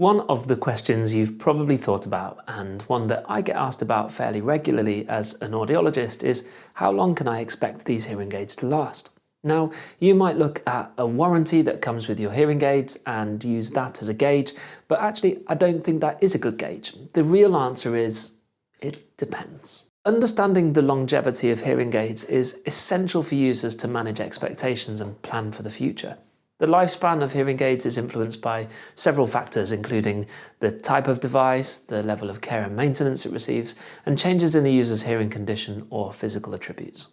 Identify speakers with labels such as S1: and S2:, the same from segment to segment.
S1: One of the questions you've probably thought about, and one that I get asked about fairly regularly as an audiologist, is how long can I expect these hearing aids to last? Now, you might look at a warranty that comes with your hearing aids and use that as a gauge, but actually I don't think that is a good gauge. The real answer is, it depends. Understanding the longevity of hearing aids is essential for users to manage expectations and plan for the future. The lifespan of hearing aids is influenced by several factors, including the type of device, the level of care and maintenance it receives, and changes in the user's hearing condition or physical attributes.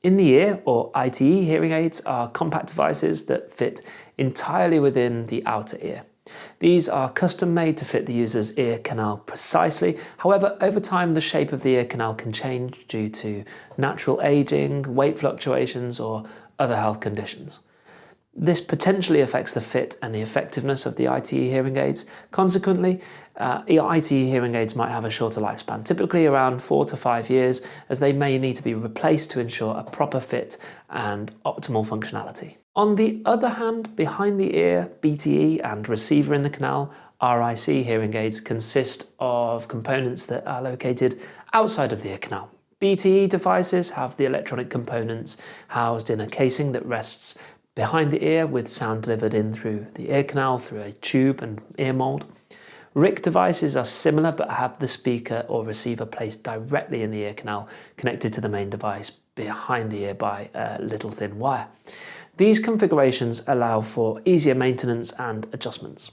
S1: In-the-ear, or ITE hearing aids, are compact devices that fit entirely within the outer ear. These are custom made to fit the user's ear canal precisely. However, over time the shape of the ear canal can change due to natural aging, weight fluctuations, or other health conditions. This potentially affects the fit and the effectiveness of the ITE hearing aids. Consequently, ITE hearing aids might have a shorter lifespan, typically around 4 to 5 years, as they may need to be replaced to ensure a proper fit and optimal functionality. On the other hand, behind the ear, BTE, and receiver in the canal, RIC hearing aids consist of components that are located outside of the ear canal. BTE devices have the electronic components housed in a casing that rests behind the ear, with sound delivered in through the ear canal through a tube and ear mold. RIC devices are similar but have the speaker or receiver placed directly in the ear canal, connected to the main device behind the ear by a little thin wire. These configurations allow for easier maintenance and adjustments.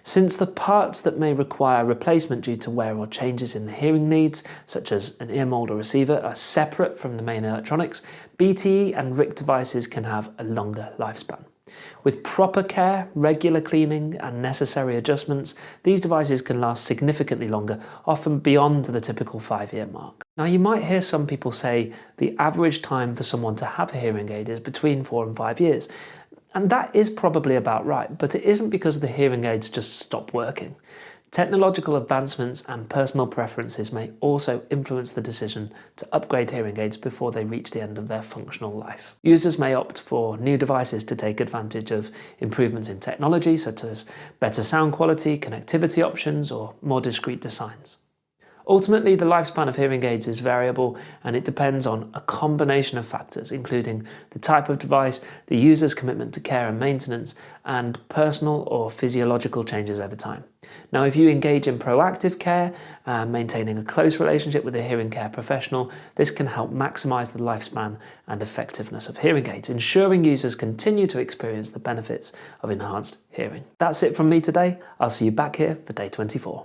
S1: Since the parts that may require replacement due to wear or changes in the hearing needs, such as an ear mold or receiver, are separate from the main electronics, BTE and RIC devices can have a longer lifespan. With proper care, regular cleaning, and necessary adjustments, these devices can last significantly longer, often beyond the typical 5-year mark. Now, you might hear some people say the average time for someone to have a hearing aid is between 4 and 5 years. And that is probably about right, but it isn't because the hearing aids just stop working. Technological advancements and personal preferences may also influence the decision to upgrade hearing aids before they reach the end of their functional life. Users may opt for new devices to take advantage of improvements in technology, such as better sound quality, connectivity options, or more discreet designs. Ultimately, the lifespan of hearing aids is variable, and it depends on a combination of factors, including the type of device, the user's commitment to care and maintenance, and personal or physiological changes over time. Now, if you engage in proactive care, maintaining a close relationship with a hearing care professional, this can help maximize the lifespan and effectiveness of hearing aids, ensuring users continue to experience the benefits of enhanced hearing. That's it from me today. I'll see you back here for day 24.